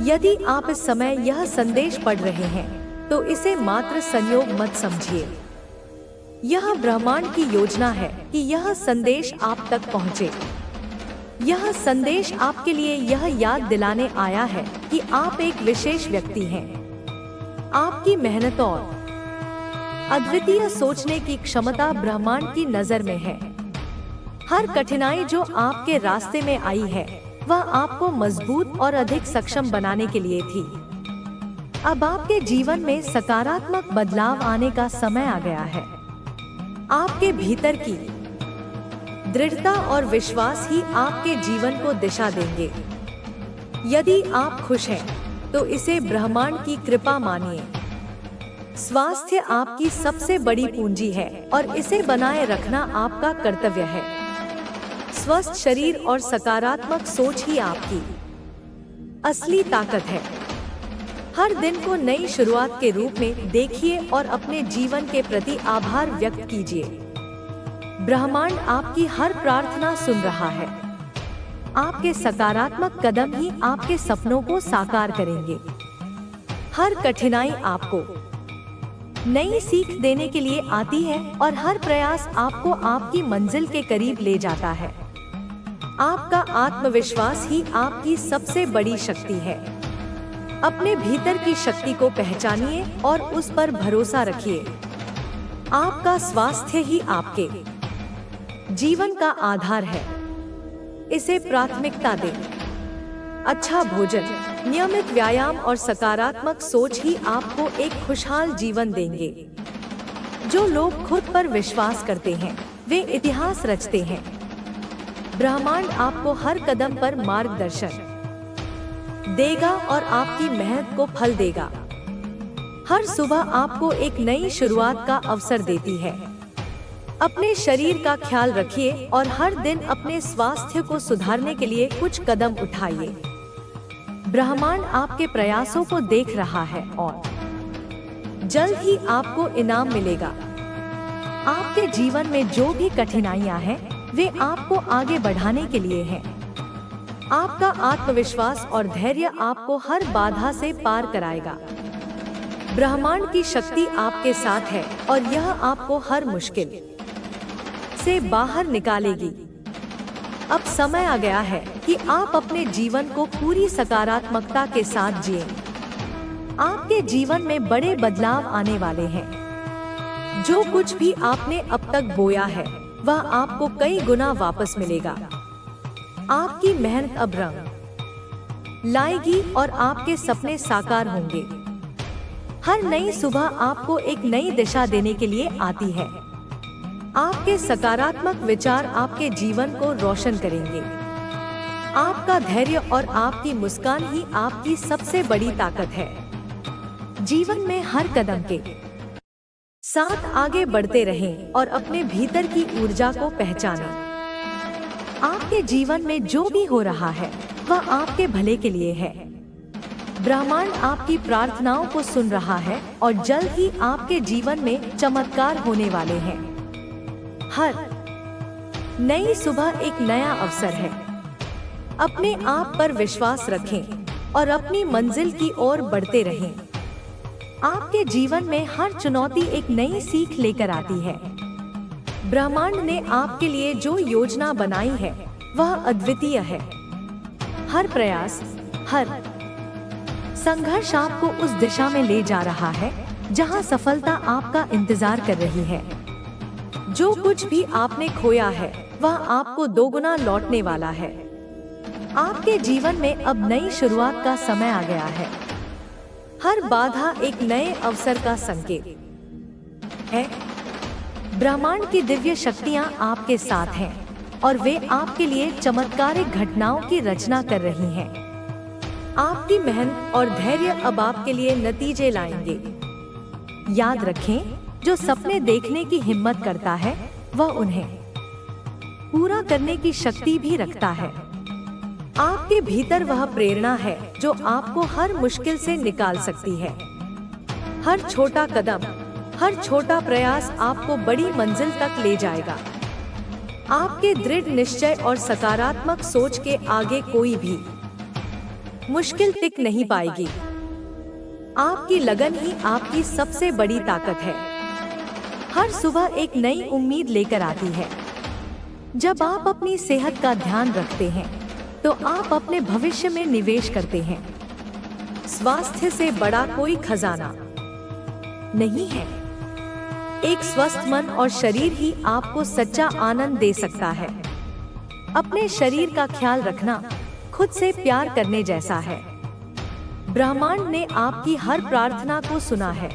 यदि आप इस समय यह संदेश पढ़ रहे हैं तो इसे मात्र संयोग मत समझिए। यह ब्रह्मांड की योजना है कि यह संदेश आप तक पहुंचे। यह संदेश आपके लिए यह याद दिलाने आया है कि आप एक विशेष व्यक्ति हैं। आपकी मेहनत और अद्वितीय सोचने की क्षमता ब्रह्मांड की नजर में है। हर कठिनाई जो आपके रास्ते में आई है वह आपको मजबूत और अधिक सक्षम बनाने के लिए थी। अब आपके जीवन में सकारात्मक बदलाव आने का समय आ गया है। आपके भीतर की दृढ़ता और विश्वास ही आपके जीवन को दिशा देंगे। यदि आप खुश हैं तो इसे ब्रह्मांड की कृपा मानिए। स्वास्थ्य आपकी सबसे बड़ी पूंजी है और इसे बनाए रखना आपका कर्तव्य है। स्वस्थ शरीर और सकारात्मक सोच ही आपकी असली ताकत है। हर दिन को नई शुरुआत के रूप में देखिए और अपने जीवन के प्रति आभार व्यक्त कीजिए। ब्रह्मांड आपकी हर प्रार्थना सुन रहा है। आपके सकारात्मक कदम ही आपके सपनों को साकार करेंगे। हर कठिनाई आपको नई सीख देने के लिए आती है और हर प्रयास आपको आपकी मंजिल के करीब ले जाता है। आपका आत्मविश्वास ही आपकी सबसे बड़ी शक्ति है। अपने भीतर की शक्ति को पहचानिए और उस पर भरोसा रखिए। आपका स्वास्थ्य ही आपके जीवन का आधार है। इसे प्राथमिकता दें। अच्छा भोजन, नियमित व्यायाम और सकारात्मक सोच ही आपको एक खुशहाल जीवन देंगे। जो लोग खुद पर विश्वास करते हैं वे इतिहास रचते हैं। ब्रह्मांड आपको हर कदम पर मार्गदर्शन देगा और आपकी मेहनत को फल देगा। हर सुबह आपको एक नई शुरुआत का अवसर देती है। अपने शरीर का ख्याल रखिए और हर दिन अपने स्वास्थ्य को सुधारने के लिए कुछ कदम उठाइए। ब्रह्मांड आपके प्रयासों को देख रहा है और जल्द ही आपको इनाम मिलेगा। आपके जीवन में जो भी कठिनाइयां हैं वे आपको आगे बढ़ाने के लिए हैं। आपका आत्मविश्वास और धैर्य आपको हर बाधा से पार कराएगा। ब्रह्मांड की शक्ति आपके साथ है और यह आपको हर मुश्किल से बाहर निकालेगी। अब समय आ गया है कि आप अपने जीवन को पूरी सकारात्मकता के साथ जिएं। आपके जीवन में बड़े बदलाव आने वाले हैं। जो कुछ भी आपने अब तक बोया है वह आपको कई गुना वापस मिलेगा। आपकी मेहनत अब रंग लाएगी और आपके सपने साकार होंगे। हर नई सुबह आपको एक नई दिशा देने के लिए आती है। आपके सकारात्मक विचार आपके जीवन को रोशन करेंगे। आपका धैर्य और आपकी मुस्कान ही आपकी सबसे बड़ी ताकत है। जीवन में हर कदम के साथ आगे बढ़ते रहें और अपने भीतर की ऊर्जा को पहचानें। आपके जीवन में जो भी हो रहा है वह आपके भले के लिए है। ब्रह्मांड आपकी प्रार्थनाओं को सुन रहा है और जल्द ही आपके जीवन में चमत्कार होने वाले हैं। हर नई सुबह एक नया अवसर है। अपने आप पर विश्वास रखें और अपनी मंजिल की ओर बढ़ते रहें। आपके जीवन में हर चुनौती एक नई सीख लेकर आती है। ब्रह्मांड ने आपके लिए जो योजना बनाई है वह अद्वितीय है। हर प्रयास, हर संघर्ष आपको उस दिशा में ले जा रहा है जहां सफलता आपका इंतजार कर रही है। जो कुछ भी आपने खोया है वह आपको दोगुना लौटने वाला है। आपके जीवन में अब नई शुरुआत का समय आ गया है। हर बाधा एक नए अवसर का संकेत है। ब्रह्मांड की दिव्य शक्तियां आपके साथ हैं और वे आपके लिए चमत्कारिक घटनाओं की रचना कर रही हैं। आपकी मेहनत और धैर्य अब आपके लिए नतीजे लाएंगे। याद रखें, जो सपने देखने की हिम्मत करता है वह उन्हें पूरा करने की शक्ति भी रखता है। आपके भीतर वह प्रेरणा है जो आपको हर मुश्किल से निकाल सकती है। हर छोटा कदम, हर छोटा प्रयास आपको बड़ी मंजिल तक ले जाएगा। आपके दृढ़ निश्चय और सकारात्मक सोच के आगे कोई भी मुश्किल टिक नहीं पाएगी। आपकी लगन ही आपकी सबसे बड़ी ताकत है। हर सुबह एक नई उम्मीद लेकर आती है। जब आप अपनी सेहत का ध्यान रखते हैं तो आप अपने भविष्य में निवेश करते हैं। स्वास्थ्य से बड़ा कोई खजाना नहीं है। एक स्वस्थ मन और शरीर ही आपको सच्चा आनंद दे सकता है। अपने शरीर का ख्याल रखना खुद से प्यार करने जैसा है। ब्रह्मांड ने आपकी हर प्रार्थना को सुना है।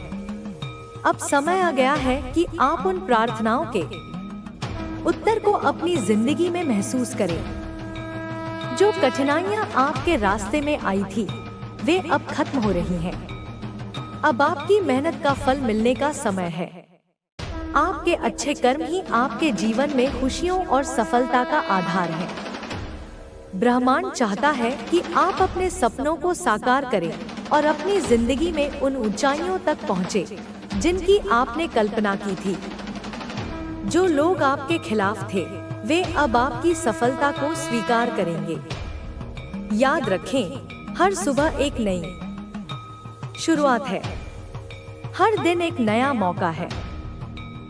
अब समय आ गया है कि आप उन प्रार्थनाओं के उत्तर को अपनी जिंदगी में महसूस करें। जो कठिनाइयां आपके रास्ते में आई थी, वे अब खत्म हो रही हैं। अब आपकी मेहनत का फल मिलने का समय है। आपके अच्छे कर्म ही आपके जीवन में खुशियों और सफलता का आधार है। ब्रह्मांड चाहता है कि आप अपने सपनों को साकार करें और अपनी जिंदगी में उन ऊंचाइयों तक पहुंचे जिनकी आपने कल्पना की थी। जो लोग आपके खिलाफ थे, वे अब आपकी सफलता को स्वीकार करेंगे। याद रखें, हर सुबह एक नई शुरुआत है। हर दिन एक नया मौका है।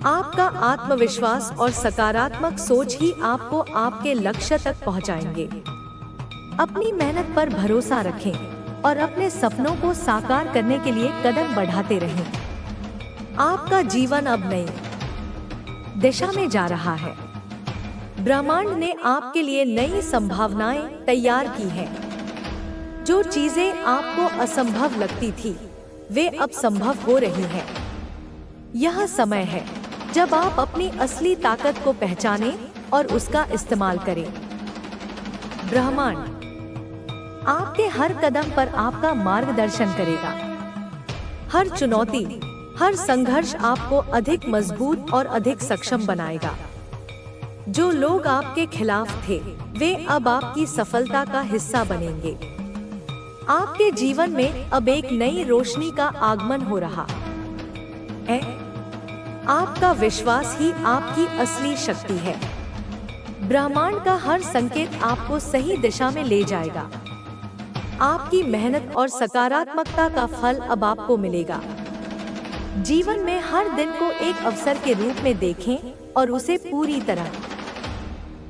आपका आत्मविश्वास और सकारात्मक सोच ही आपको आपके लक्ष्य तक पहुंचाएंगे। अपनी मेहनत पर भरोसा रखें और अपने सपनों को साकार करने के लिए कदम बढ़ाते रहें। आपका जीवन अब नई दिशा में जा रहा है। ब्रह्मांड ने आपके लिए नई संभावनाएं तैयार की हैं। जो चीजें आपको असंभव लगती थी, वे अब संभव हो रही हैं। यह समय है जब आप अपनी असली ताकत को पहचानें और उसका इस्तेमाल करें। ब्रह्मांड आपके हर कदम पर आपका मार्गदर्शन करेगा। हर चुनौती, हर संघर्ष आपको अधिक मजबूत और अधिक सक्षम बनाएगा। जो लोग आपके खिलाफ थे, वे अब आपकी सफलता का हिस्सा बनेंगे। आपके जीवन में अब एक नई रोशनी का आगमन हो रहा है। आपका विश्वास ही आपकी असली शक्ति है। ब्रह्मांड का हर संकेत आपको सही दिशा में ले जाएगा। आपकी मेहनत और सकारात्मकता का फल अब आपको मिलेगा। जीवन में हर दिन को एक अवसर के रूप में देखें और उसे पूरी तरह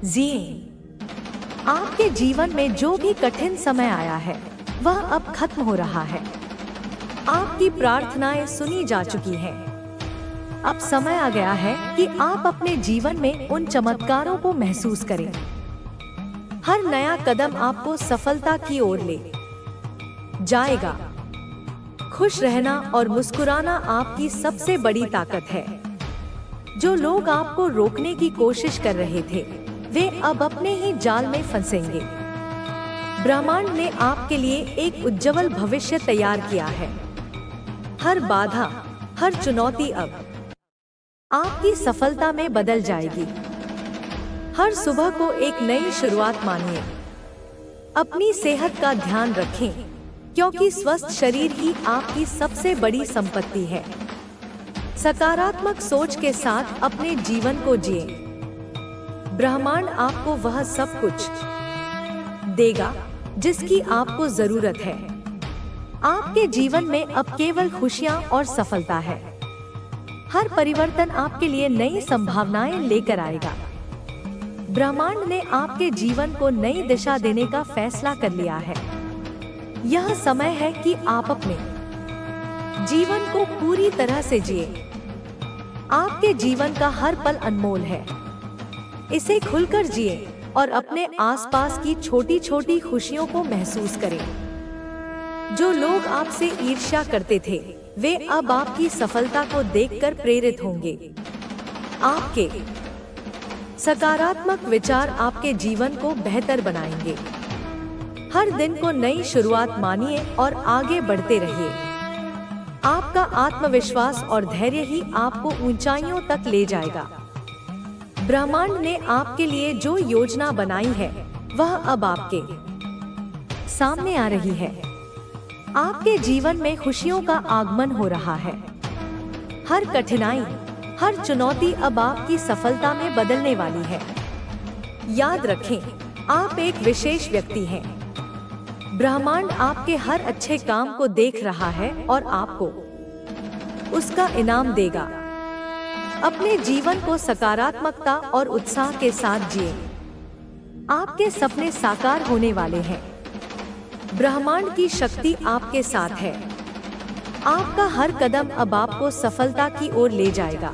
जिएं। आपके जीवन में जो भी कठिन समय आया है, वह अब खत्म हो रहा है। आपकी प्रार्थनाएं सुनी जा चुकी हैं। अब समय आ गया है कि आप अपने जीवन में उन चमत्कारों को महसूस करें। हर नया कदम आपको सफलता की ओर ले जाएगा। खुश रहना और मुस्कुराना आपकी सबसे बड़ी ताकत है। जो लोग आपको रोकने की कोशिश कर रहे थे, वे अब अपने ही जाल में फंसेंगे। ब्रह्मांड ने आपके लिए एक उज्जवल भविष्य तैयार किया है। हर बाधा, हर चुनौती अब आपकी सफलता में बदल जाएगी। हर सुबह को एक नई शुरुआत मानिए। अपनी सेहत का ध्यान रखें, क्योंकि स्वस्थ शरीर ही आपकी सबसे बड़ी संपत्ति है। सकारात्मक सोच के साथ अपने जीवन को जिए। ब्रह्मांड आपको वह सब कुछ देगा जिसकी आपको जरूरत है। आपके जीवन में अब केवल खुशियां और सफलता है। हर परिवर्तन आपके लिए नई संभावनाएं लेकर आएगा। ब्रह्मांड ने आपके जीवन को नई दिशा देने का फैसला कर लिया है। यह समय है कि आप अपने जीवन को पूरी तरह से जिए। आपके जीवन का हर पल अनमोल है। इसे खुलकर जिए और अपने आसपास की छोटी छोटी खुशियों को महसूस करें। जो लोग आपसे ईर्ष्या करते थे, वे अब आपकी सफलता को देखकर प्रेरित होंगे। आपके सकारात्मक विचार आपके जीवन को बेहतर बनाएंगे। हर दिन को नई शुरुआत मानिए और आगे बढ़ते रहिए। आपका आत्मविश्वास और धैर्य ही आपको ऊंचाइयों तक ले जाएगा। ब्रह्मांड ने आपके लिए जो योजना बनाई है, वह अब आपके सामने आ रही है। आपके जीवन में खुशियों का आगमन हो रहा है। हर कठिनाई, हर चुनौती अब आपकी सफलता में बदलने वाली है। याद रखें, आप एक विशेष व्यक्ति हैं। ब्रह्मांड आपके हर अच्छे काम को देख रहा है और आपको उसका इनाम देगा। अपने जीवन को सकारात्मकता और उत्साह के साथ जिए। आपके सपने साकार होने वाले हैं। ब्रह्मांड की शक्ति आपके साथ है। आपका हर कदम अब आपको सफलता की ओर ले जाएगा।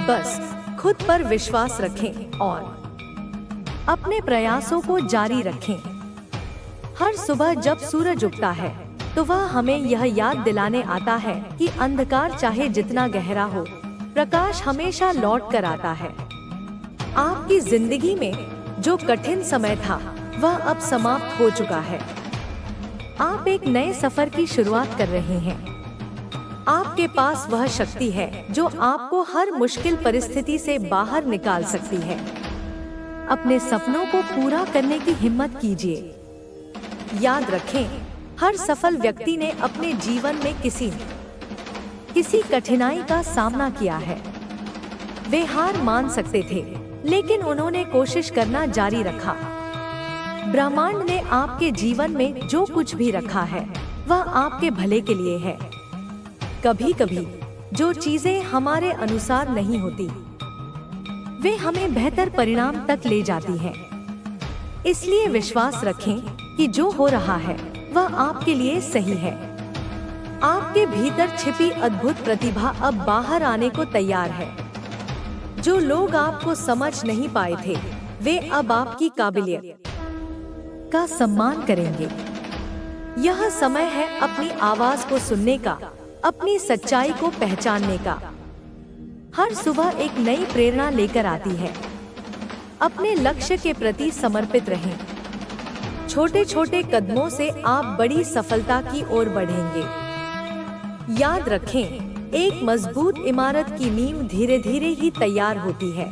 बस खुद पर विश्वास रखें और अपने प्रयासों को जारी रखें। हर सुबह जब सूरज उगता है तो वह हमें यह याद दिलाने आता है कि अंधकार चाहे जितना गहरा हो, प्रकाश हमेशा लौट कर आता है। आपकी जिंदगी में जो कठिन समय था वह अब समाप्त हो चुका है। आप एक नए सफर की शुरुआत कर रहे हैं। आपके पास वह शक्ति है जो आपको हर मुश्किल परिस्थिति से बाहर निकाल सकती है। अपने सपनों को पूरा करने की हिम्मत कीजिए। याद रखें, हर सफल व्यक्ति ने अपने जीवन में किसी कठिनाई का सामना किया है। वे हार मान सकते थे, लेकिन उन्होंने कोशिश करना जारी रखा। ब्रह्मांड ने आपके जीवन में जो कुछ भी रखा है वह आपके भले के लिए है। कभी कभी जो चीजें हमारे अनुसार नहीं होती, वे हमें बेहतर परिणाम तक ले जाती हैं। इसलिए विश्वास रखें कि जो हो रहा है वह आपके लिए सही है। आपके भीतर छिपी अद्भुत प्रतिभा अब बाहर आने को तैयार है। जो लोग आपको समझ नहीं पाए थे, वे अब आपकी काबिलियत का सम्मान करेंगे। यह समय है अपनी आवाज को सुनने का, अपनी सच्चाई को पहचानने का। हर सुबह एक नई प्रेरणा लेकर आती है। अपने लक्ष्य के प्रति समर्पित रहें। छोटे छोटे कदमों से आप बड़ी सफलता की ओर बढ़ेंगे। याद रखें, एक मजबूत इमारत की नींव धीरे धीरे ही तैयार होती है।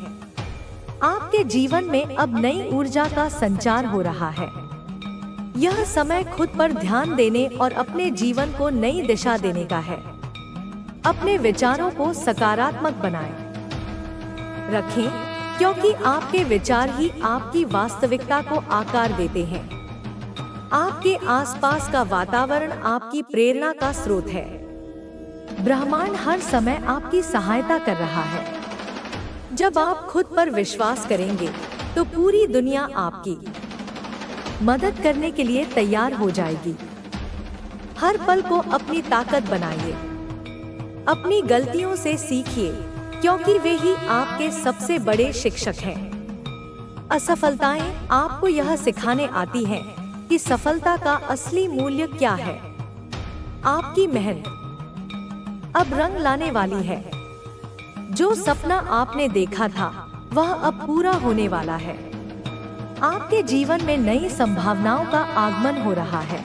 आपके जीवन में अब नई ऊर्जा का संचार हो रहा है। यह समय खुद पर ध्यान देने और अपने जीवन को नई दिशा देने का है। अपने विचारों को सकारात्मक बनाएं। रखें, क्योंकि आपके विचार ही आपकी वास्तविकता को आकार देते हैं। आपके आसपास का वातावरण आपकी प्रेरणा का स्रोत है। ब्रह्मांड हर समय आपकी सहायता कर रहा है। जब आप खुद पर विश्वास करेंगे तो पूरी दुनिया आपकी मदद करने के लिए तैयार हो जाएगी। हर पल को अपनी ताकत बनाइए। अपनी गलतियों से सीखिए, क्योंकि वे ही आपके सबसे बड़े शिक्षक हैं। असफलताएं आपको यह सिखाने आती हैं कि सफलता का असली मूल्य क्या है। आपकी मेहनत अब रंग लाने वाली है। जो सपना आपने देखा था वह अब पूरा होने वाला है। आपके जीवन में नई संभावनाओं का आगमन हो रहा है।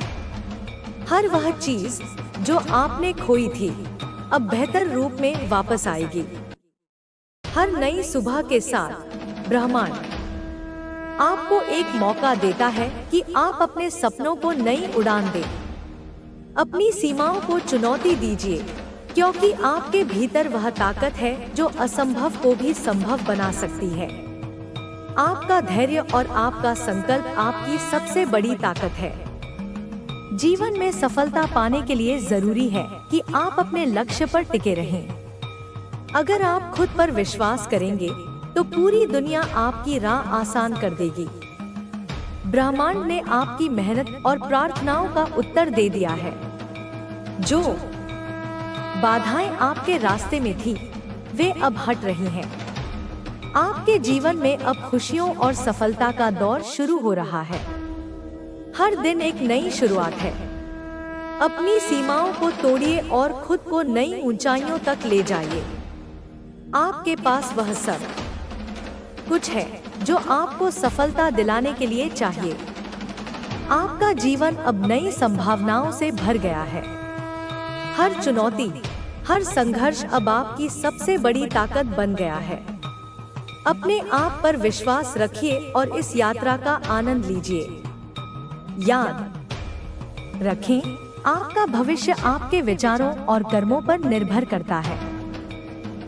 हर वह चीज जो आपने खोई थी अब बेहतर रूप में वापस आएगी। हर नई सुबह के साथ ब्रह्मांड आपको एक मौका देता है कि आप अपने सपनों को नई उड़ान दें। अपनी सीमाओं को चुनौती दीजिए, क्योंकि आपके भीतर वह ताकत है जो असंभव को भी संभव बना सकती है। आपका धैर्य और आपका संकल्प आपकी सबसे बड़ी ताकत है। जीवन में सफलता पाने के लिए जरूरी है कि आप अपने लक्ष्य पर टिके रहें। अगर आप खुद पर विश्वास करेंगे तो पूरी दुनिया आपकी राह आसान कर देगी। ब्रह्मांड ने आपकी मेहनत और प्रार्थनाओं का उत्तर दे दिया है। जो बाधाएं आपके रास्ते में थी, वे अब हट रही हैं। आपके जीवन में अब खुशियों और सफलता का दौर शुरू हो रहा है। हर दिन एक नई शुरुआत है। अपनी सीमाओं को तोड़िए और खुद को नई ऊंचाइयों तक ले जाइए। आपके पास वह सब कुछ है जो आपको सफलता दिलाने के लिए चाहिए। आपका जीवन अब नई संभावनाओं से भर गया है। हर चुनौती, हर संघर्ष अब आपकी सबसे बड़ी ताकत बन गया है। अपने आप पर विश्वास रखिए और इस यात्रा का आनंद लीजिए। याद रखें, आपका भविष्य आपके विचारों और कर्मों पर निर्भर करता है।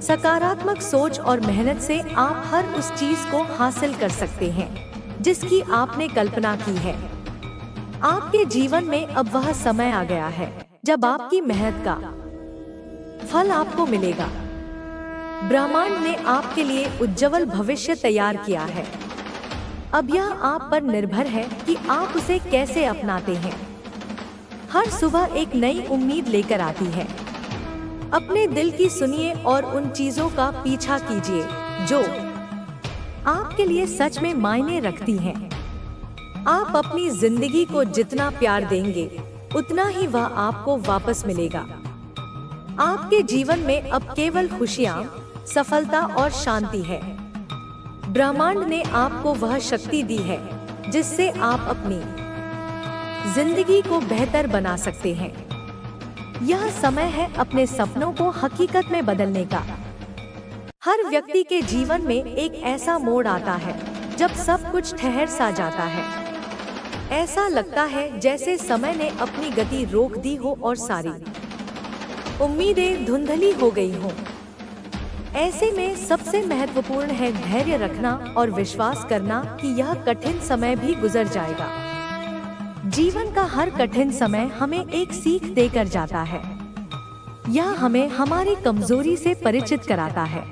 सकारात्मक सोच और मेहनत से आप हर उस चीज को हासिल कर सकते हैं जिसकी आपने कल्पना की है। आपके जीवन में अब वह समय आ गया है जब आपकी मेहनत का फल आपको मिलेगा। ब्रह्मांड ने आपके लिए उज्जवल भविष्य तैयार किया है। अब यह आप पर निर्भर है कि आप उसे कैसे अपनाते हैं। हर सुबह एक नई उम्मीद लेकर आती है। अपने दिल की सुनिए और उन चीजों का पीछा कीजिए जो आपके लिए सच में मायने रखती हैं। आप अपनी जिंदगी को जितना प्यार देंगे उतना ही वह आपको वापस मिलेगा। आपके जीवन में अब केवल खुशियाँ, सफलता और शांति है। ब्रह्मांड ने आपको वह शक्ति दी है जिससे आप अपनी जिंदगी को बेहतर बना सकते हैं। यह समय है अपने सपनों को हकीकत में बदलने का। हर व्यक्ति के जीवन में एक ऐसा मोड़ आता है जब सब कुछ ठहर सा जाता है। ऐसा लगता है जैसे समय ने अपनी गति रोक दी हो और सारी उम्मीदें धुंधली हो गई हों। ऐसे में सबसे महत्वपूर्ण है धैर्य रखना और विश्वास करना कि यह कठिन समय भी गुजर जाएगा। जीवन का हर कठिन समय हमें एक सीख देकर जाता है। यह हमें हमारी कमजोरी से परिचित कराता है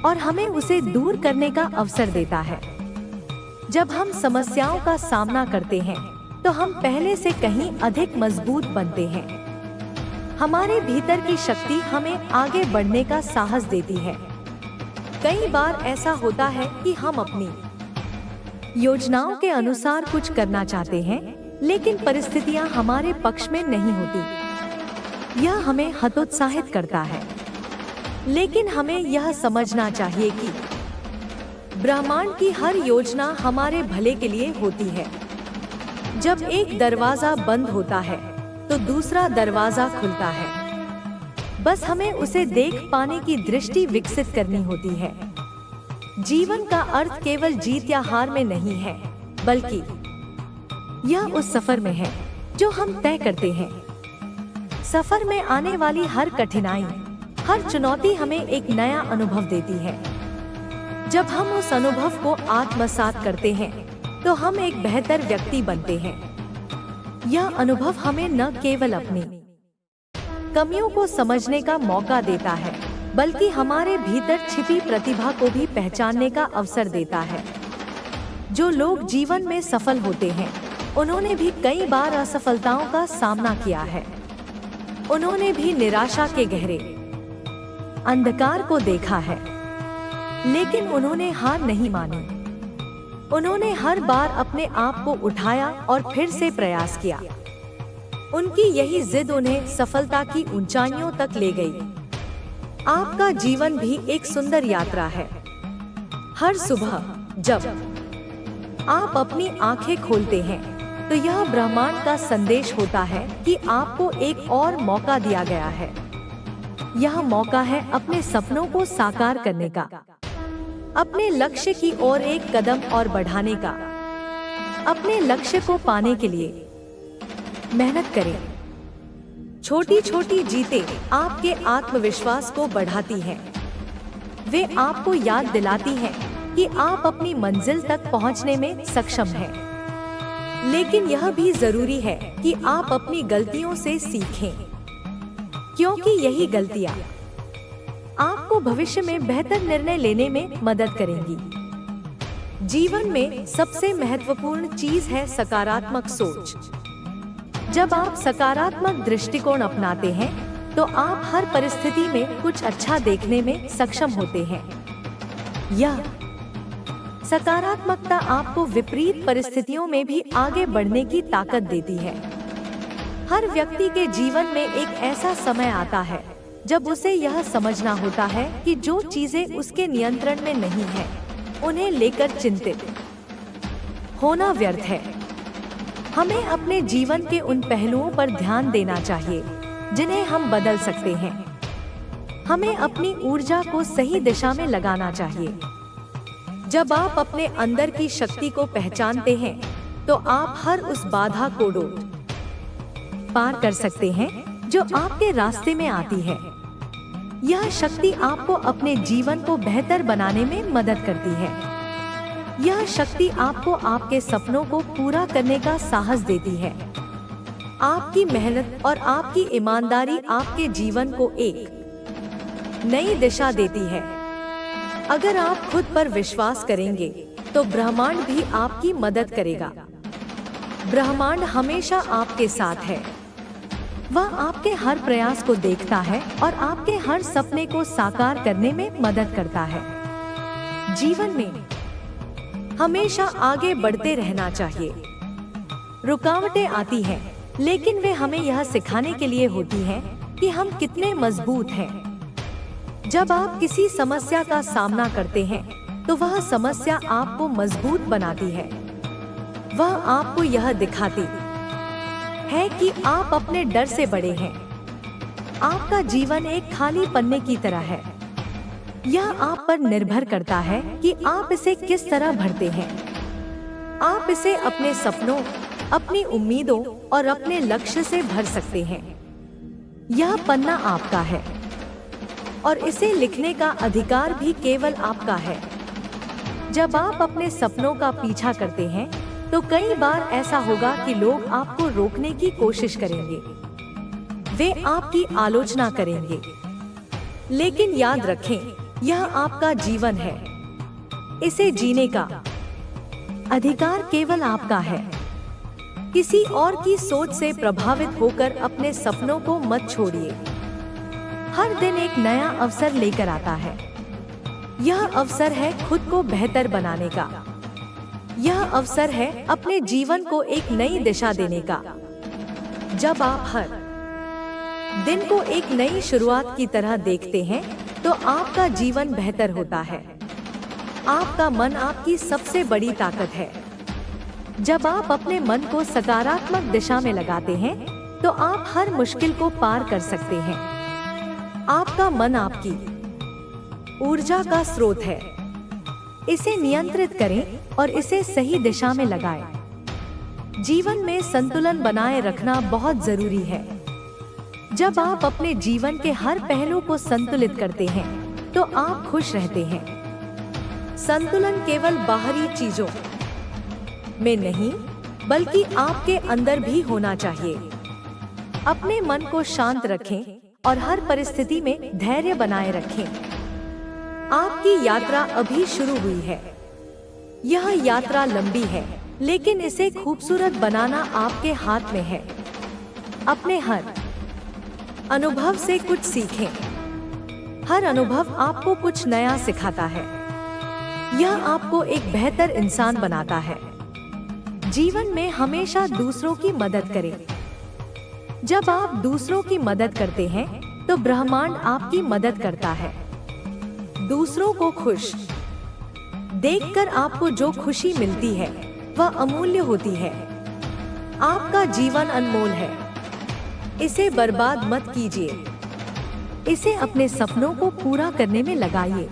और हमें उसे दूर करने का अवसर देता है। जब हम समस्याओं का सामना करते हैं तो हम पहले से कहीं अधिक मजबूत बनते हैं। हमारे भीतर की शक्ति हमें आगे बढ़ने का साहस देती है। कई बार ऐसा होता है कि हम अपनी योजनाओं के अनुसार कुछ करना चाहते हैं, लेकिन परिस्थितियां हमारे पक्ष में नहीं होती। यह हमें हतोत्साहित करता है, लेकिन हमें यह समझना चाहिए कि ब्रह्मांड की हर योजना हमारे भले के लिए होती है। जब एक दरवाजा बंद होता है तो दूसरा दरवाजा खुलता है। बस हमें उसे देख पाने की दृष्टि विकसित करनी होती है। जीवन का अर्थ केवल जीत या हार में नहीं है, बल्कि यह उस सफर में है जो हम तय करते हैं। सफर में आने वाली हर कठिनाई, हर चुनौती हमें एक नया अनुभव देती है। जब हम उस अनुभव को आत्मसात करते हैं तो हम एक बेहतर व्यक्ति बनते हैं। यह अनुभव हमें न केवल अपनी कमियों को समझने का मौका देता है, बल्कि हमारे भीतर छिपी प्रतिभा को भी पहचानने का अवसर देता है। जो लोग जीवन में सफल होते हैं, उन्होंने भी कई बार असफलताओं का सामना किया है। उन्होंने भी निराशा के गहरे अंधकार को देखा है, लेकिन उन्होंने हार नहीं मानी। उन्होंने हर बार अपने आप को उठाया और फिर से प्रयास किया। उनकी यही जिद उन्हें सफलता की ऊंचाइयों तक ले गई। आपका जीवन भी एक सुंदर यात्रा है। हर सुबह जब आप अपनी आंखें खोलते हैं तो यह ब्रह्मांड का संदेश होता है कि आपको एक और मौका दिया गया है। यह मौका है अपने सपनों को साकार करने का, अपने लक्ष्य की ओर एक कदम और बढ़ाने का। अपने लक्ष्य को पाने के लिए मेहनत करें। छोटी छोटी जीतें आपके आत्मविश्वास को बढ़ाती हैं। वे आपको याद दिलाती हैं कि आप अपनी मंजिल तक पहुंचने में सक्षम हैं। लेकिन यह भी जरूरी है कि आप अपनी गलतियों से सीखें, क्योंकि यही गलतियां आपको भविष्य में बेहतर निर्णय लेने में मदद करेंगी। जीवन में सबसे महत्वपूर्ण चीज है सकारात्मक सोच। जब आप सकारात्मक दृष्टिकोण अपनाते हैं तो आप हर परिस्थिति में कुछ अच्छा देखने में सक्षम होते हैं। यह सकारात्मकता आपको विपरीत परिस्थितियों में भी आगे बढ़ने की ताकत देती है। हर व्यक्ति के जीवन में एक ऐसा समय आता है जब उसे यह समझना होता है कि जो चीजें उसके नियंत्रण में नहीं है, उन्हें लेकर चिंतित होना व्यर्थ है। हमें अपने जीवन के उन पहलुओं पर ध्यान देना चाहिए जिन्हें हम बदल सकते हैं। हमें अपनी ऊर्जा को सही दिशा में लगाना चाहिए। जब आप अपने अंदर की शक्ति को पहचानते हैं तो आप हर उस बाधा को पार कर सकते हैं जो आपके रास्ते में आती है। यह शक्ति आपको अपने जीवन को बेहतर बनाने में मदद करती है। यह शक्ति आपको आपके सपनों को पूरा करने का साहस देती है। आपकी मेहनत और आपकी ईमानदारी आपके जीवन को एक नई दिशा देती है। अगर आप खुद पर विश्वास करेंगे तो ब्रह्मांड भी आपकी मदद करेगा। ब्रह्मांड हमेशा आपके साथ है। वह आपके हर प्रयास को देखता है और आपके हर सपने को साकार करने में मदद करता है। जीवन में हमेशा आगे बढ़ते रहना चाहिए। रुकावटें आती हैं, लेकिन वे हमें यह सिखाने के लिए होती हैं कि हम कितने मजबूत हैं। जब आप किसी समस्या का सामना करते हैं, तो वह समस्या आपको मजबूत बनाती है। वह आपको यह दिखाती है कि आप अपने डर से बड़े हैं। आपका जीवन एक खाली पन्ने की तरह है। यह आप पर निर्भर करता है कि आप इसे किस तरह भरते हैं। आप इसे अपने सपनों, अपनी उम्मीदों और अपने लक्ष्य से भर सकते हैं। यह पन्ना आपका है और इसे लिखने का अधिकार भी केवल आपका है। जब आप अपने सपनों का पीछा करते हैं, तो कई बार ऐसा होगा कि लोग आपको रोकने की कोशिश करेंगे। वे आपकी आलोचना करेंगे, लेकिन याद रखें, यह आपका जीवन है। इसे जीने का अधिकार केवल आपका है। किसी और की सोच से प्रभावित होकर अपने सपनों को मत छोड़िए। हर दिन एक नया अवसर लेकर आता है। यह अवसर है खुद को बेहतर बनाने का। यह अवसर है अपने जीवन को एक नई दिशा देने का। जब आप हर दिन को एक नई शुरुआत की तरह देखते हैं, तो आपका जीवन बेहतर होता है। आपका मन आपकी सबसे बड़ी ताकत है। जब आप अपने मन को सकारात्मक दिशा में लगाते हैं, तो आप हर मुश्किल को पार कर सकते हैं। आपका मन आपकी ऊर्जा का स्रोत है। इसे नियंत्रित करें और इसे सही दिशा में लगाएं। जीवन में संतुलन बनाए रखना बहुत जरूरी है। जब आप अपने जीवन के हर पहलू को संतुलित करते हैं, तो आप खुश रहते हैं। संतुलन केवल बाहरी चीजों में नहीं, बल्कि आपके अंदर भी होना चाहिए। अपने मन को शांत रखें और हर परिस्थिति में धैर्य बनाए रखें। आपकी यात्रा अभी शुरू हुई है। यह यात्रा लंबी है, लेकिन इसे खूबसूरत बनाना आपके हाथ में है। अपने हर अनुभव से कुछ सीखें। हर अनुभव आपको कुछ नया सिखाता है। यह आपको एक बेहतर इंसान बनाता है। जीवन में हमेशा दूसरों की मदद करें। जब आप दूसरों की मदद करते हैं, तो ब्रह्मांड आपकी मदद करता है। दूसरों को खुश देखकर आपको जो खुशी मिलती है, वह अमूल्य होती है। आपका जीवन अनमोल है। इसे बर्बाद मत कीजिए। इसे अपने सपनों को पूरा करने में लगाइए।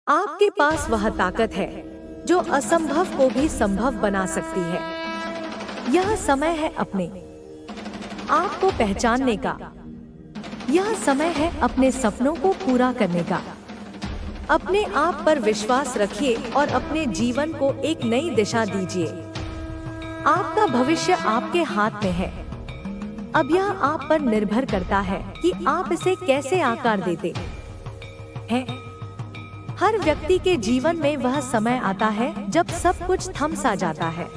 आपके पास वह ताकत है जो असंभव को भी संभव बना सकती है। यह समय है अपने आप को पहचानने का। यह समय है अपने सपनों को पूरा करने का। अपने आप पर विश्वास रखिए और अपने जीवन को एक नई दिशा दीजिए। आपका भविष्य आपके हाथ में है। अब यह आप पर निर्भर करता है कि आप इसे कैसे आकार देते हैं। हर व्यक्ति के जीवन में वह समय आता है जब सब कुछ थम सा जाता है।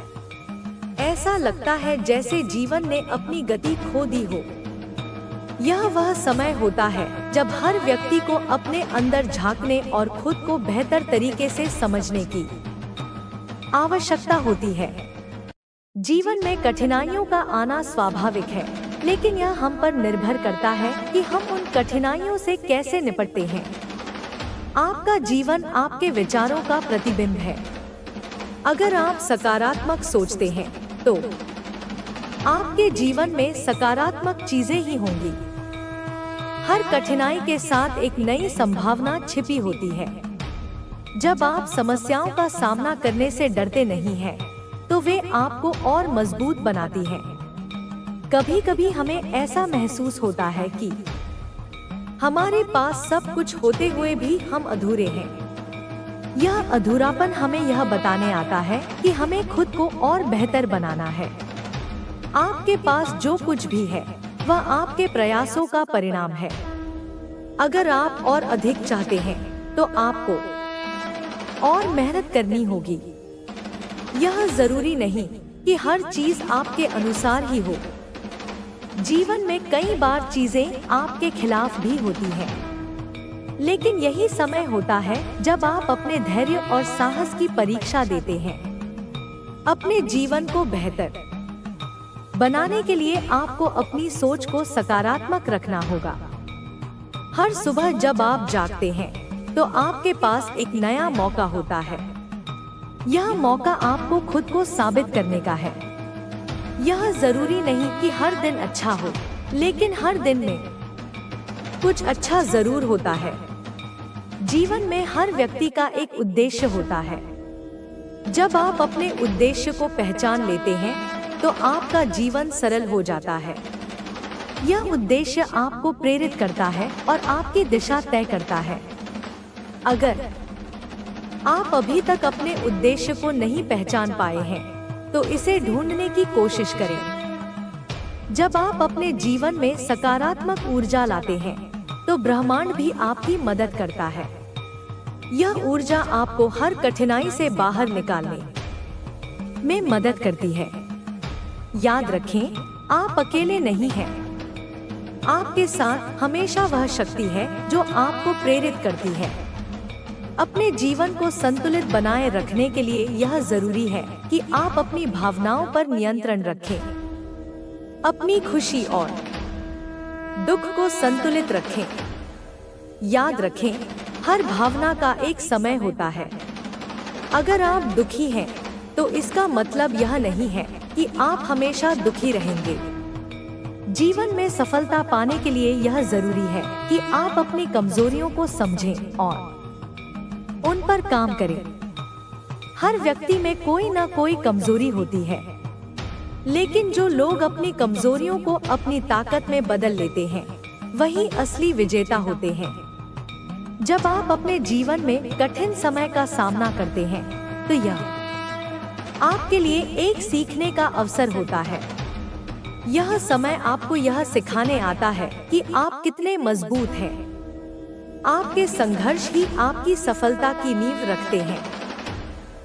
ऐसा लगता है जैसे जीवन ने अपनी गति खो दी हो। यह वह समय होता है जब हर व्यक्ति को अपने अंदर झांकने और खुद को बेहतर तरीके से समझने की आवश्यकता होती है। जीवन में कठिनाइयों का आना स्वाभाविक है, लेकिन यह हम पर निर्भर करता है कि हम उन कठिनाइयों से कैसे निपटते हैं। आपका जीवन आपके विचारों का प्रतिबिंब है। अगर आप सकारात्मक सोचते हैं, तो आपके जीवन में सकारात्मक चीजें ही होंगी। हर कठिनाई के साथ एक नई संभावना छिपी होती है। जब आप समस्याओं का सामना करने से डरते नहीं हैं, तो वे आपको और मजबूत बनाती हैं। कभी कभी हमें ऐसा महसूस होता है कि हमारे पास सब कुछ होते हुए भी हम अधूरे हैं। यह अधूरापन हमें यह बताने आता है कि हमें खुद को और बेहतर बनाना है। आपके पास जो कुछ भी है वह आपके प्रयासों का परिणाम है। अगर आप और अधिक चाहते हैं तो आपको और मेहनत करनी होगी। यह जरूरी नहीं कि हर चीज आपके अनुसार ही हो। जीवन में कई बार चीजें आपके खिलाफ भी होती हैं, लेकिन यही समय होता है जब आप अपने धैर्य और साहस की परीक्षा देते हैं। अपने जीवन को बेहतर बनाने के लिए आपको अपनी सोच को सकारात्मक रखना होगा। हर सुबह जब आप जागते हैं तो आपके पास एक नया मौका होता है। यह मौका आपको खुद को साबित करने का है। यह जरूरी नहीं कि हर दिन अच्छा हो, लेकिन हर दिन में कुछ अच्छा जरूर होता है। जीवन में हर व्यक्ति का एक उद्देश्य होता है। जब आप अपने उद्देश्य को पहचान लेते हैं तो आपका जीवन सरल हो जाता है। यह उद्देश्य आपको प्रेरित करता है और आपकी दिशा तय करता है। अगर आप अभी तक अपने उद्देश्य को नहीं पहचान पाए हैं तो इसे ढूंढने की कोशिश करें। जब आप अपने जीवन में सकारात्मक ऊर्जा लाते हैं तो ब्रह्मांड भी आपकी मदद करता है। यह ऊर्जा आपको हर कठिनाई से बाहर निकालने में मदद करती है। याद रखें, आप अकेले नहीं हैं। आपके साथ हमेशा वह शक्ति है जो आपको प्रेरित करती है। अपने जीवन को संतुलित बनाए रखने के लिए यह जरूरी है कि आप अपनी भावनाओं पर नियंत्रण रखें। अपनी खुशी और दुख को संतुलित रखें। याद रखें, हर भावना का एक समय होता है। अगर आप दुखी हैं तो इसका मतलब यह नहीं है कि आप हमेशा दुखी रहेंगे। जीवन में सफलता पाने के लिए यह जरूरी है कि आप अपनी कमजोरियों को समझें और उन पर काम करें। हर व्यक्ति में कोई ना कोई कमजोरी होती है, लेकिन जो लोग अपनी कमजोरियों को अपनी ताकत में बदल लेते हैं वही असली विजेता होते हैं। जब आप अपने जीवन में कठिन समय का सामना करते हैं तो यह आपके लिए एक सीखने का अवसर होता है। यह समय आपको यह सिखाने आता है कि आप कितने मजबूत हैं। आपके संघर्ष ही आपकी सफलता की नींव रखते हैं।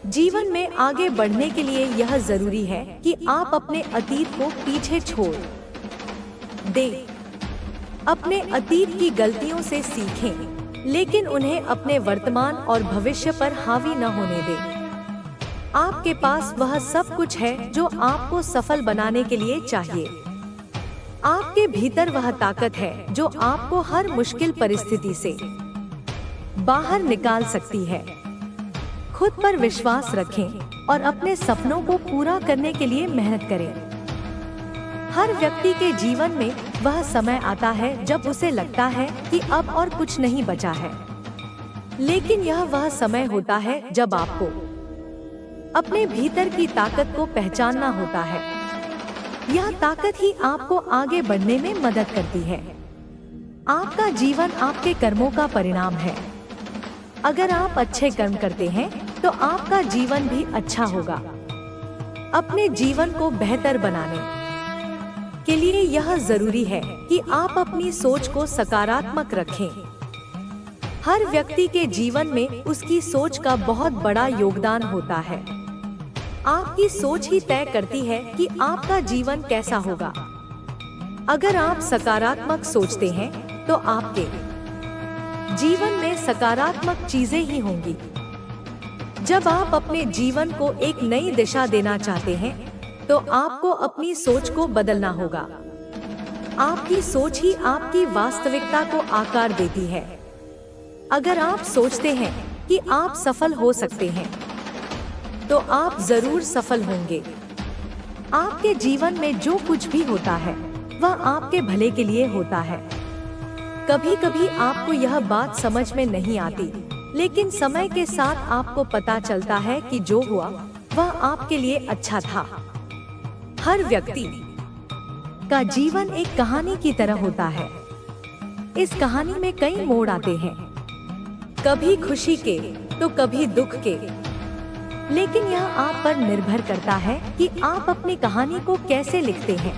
जीवन में आगे बढ़ने के लिए यह जरूरी है कि आप अपने अतीत को पीछे छोड़ दें। अपने अतीत की गलतियों से सीखें, लेकिन उन्हें अपने वर्तमान और भविष्य पर हावी न होने दें। आपके पास वह सब कुछ है जो आपको सफल बनाने के लिए चाहिए। आपके भीतर वह ताकत है जो आपको हर मुश्किल परिस्थिति से बाहर निकाल सकती है। खुद पर विश्वास रखें और अपने सपनों को पूरा करने के लिए मेहनत करें। हर व्यक्ति के जीवन में वह समय आता है जब उसे लगता है कि अब और कुछ नहीं बचा है, लेकिन यह वह समय होता है जब आपको अपने भीतर की ताकत को पहचानना होता है। यह ताकत ही आपको आगे बढ़ने में मदद करती है। आपका जीवन आपके कर्मों का परिणाम है। अगर आप अच्छे कर्म करते हैं तो आपका जीवन भी अच्छा होगा। अपने जीवन को बेहतर बनाने के लिए यह जरूरी है कि आप अपनी सोच को सकारात्मक रखें। हर व्यक्ति के जीवन में उसकी सोच का बहुत बड़ा योगदान होता है। आपकी सोच ही तय करती है कि आपका जीवन कैसा होगा। अगर आप सकारात्मक सोचते हैं तो आपके जीवन में सकारात्मक चीजें ही होंगी। जब आप अपने जीवन को एक नई दिशा देना चाहते हैं तो आपको अपनी सोच को बदलना होगा। आपकी सोच ही आपकी वास्तविकता को आकार देती है। अगर आप सोचते हैं कि आप सफल हो सकते हैं तो आप जरूर सफल होंगे। आपके जीवन में जो कुछ भी होता है वह आपके भले के लिए होता है। कभी कभी आपको यह बात समझ में नहीं आती, लेकिन समय के साथ आपको पता चलता है कि जो हुआ वह आपके लिए अच्छा था। हर व्यक्ति का जीवन एक कहानी की तरह होता है। इस कहानी में कई मोड़ आते हैं, कभी खुशी के, तो कभी दुख के। लेकिन यह आप पर निर्भर करता है कि आप अपनी कहानी को कैसे लिखते हैं।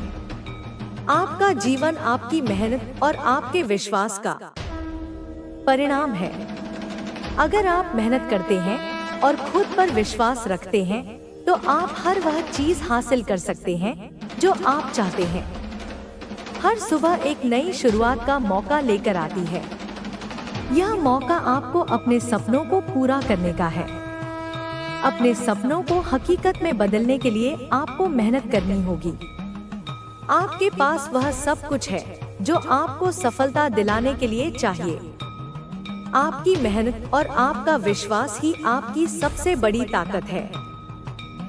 आपका जीवन आपकी मेहनत और आपके विश्वास का परिणाम है। अगर आप मेहनत करते हैं और खुद पर विश्वास रखते हैं तो आप हर वह चीज हासिल कर सकते हैं जो आप चाहते हैं। हर सुबह एक नई शुरुआत का मौका लेकर आती है। यह मौका आपको अपने सपनों को पूरा करने का है। अपने सपनों को हकीकत में बदलने के लिए आपको मेहनत करनी होगी। आपके पास वह सब कुछ है जो आपको सफलता दिलाने के लिए चाहिए। आपकी मेहनत और आपका विश्वास ही आपकी सबसे बड़ी ताकत है।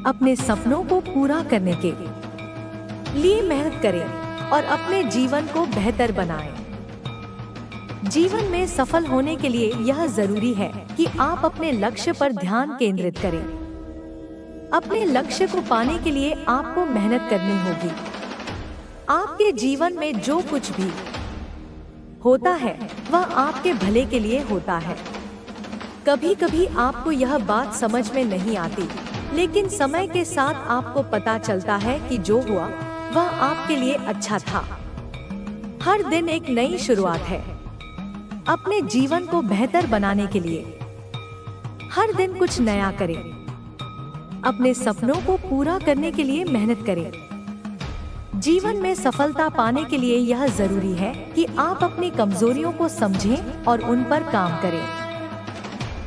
अपने सपनों को पूरा करने के लिए मेहनत करें और अपने जीवन को बेहतर बनाएं। जीवन में सफल होने के लिए यह जरूरी है कि आप अपने लक्ष्य पर ध्यान केंद्रित करें। अपने लक्ष्य को पाने के लिए आपको मेहनत करनी होगी। आपके जीवन में जो कुछ भी होता है वह आपके भले के लिए होता है। कभी कभी आपको यह बात समझ में नहीं आती, लेकिन समय के साथ आपको पता चलता है कि जो हुआ वह आपके लिए अच्छा था। हर दिन एक नई शुरुआत है। अपने जीवन को बेहतर बनाने के लिए हर दिन कुछ नया करें। अपने सपनों को पूरा करने के लिए मेहनत करें। जीवन में सफलता पाने के लिए यह जरूरी है कि आप अपनी कमजोरियों को समझें और उन पर काम करें।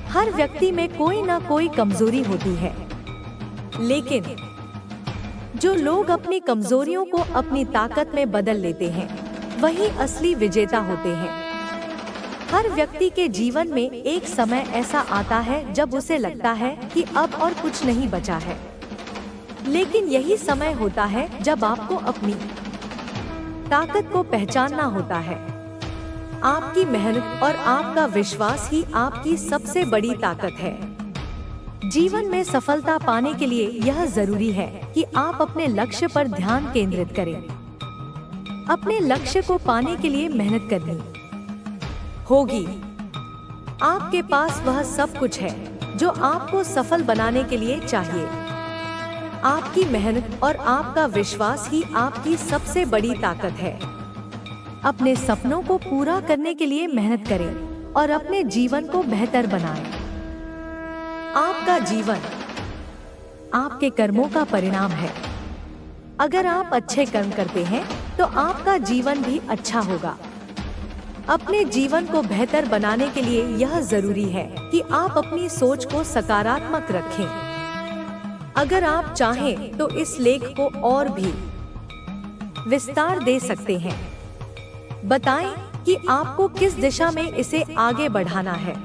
हर व्यक्ति में कोई ना कोई कमजोरी होती है, लेकिन जो लोग अपनी कमजोरियों को अपनी ताकत में बदल लेते हैं वही असली विजेता होते हैं। हर व्यक्ति के जीवन में एक समय ऐसा आता है जब उसे लगता है कि अब और कुछ नहीं बचा है, लेकिन यही समय होता है जब आपको अपनी ताकत को पहचानना होता है। आपकी मेहनत और आपका विश्वास ही आपकी सबसे बड़ी ताकत है। जीवन में सफलता पाने के लिए यह जरूरी है कि आप अपने लक्ष्य पर ध्यान केंद्रित करें। अपने लक्ष्य को पाने के लिए मेहनत करनी होगी। आपके पास वह सब कुछ है जो आपको सफल बनाने के लिए चाहिए। आपकी मेहनत और आपका विश्वास ही आपकी सबसे बड़ी ताकत है। अपने सपनों को पूरा करने के लिए मेहनत करें और अपने जीवन को बेहतर बनाएं। आपका जीवन आपके कर्मों का परिणाम है। अगर आप अच्छे कर्म करते हैं तो आपका जीवन भी अच्छा होगा। अपने जीवन को बेहतर बनाने के लिए यह जरूरी है कि आप अपनी सोच को सकारात्मक रखें। अगर आप चाहें तो इस लेख को और भी विस्तार दे सकते हैं। बताएं कि आपको किस दिशा में इसे आगे बढ़ाना है।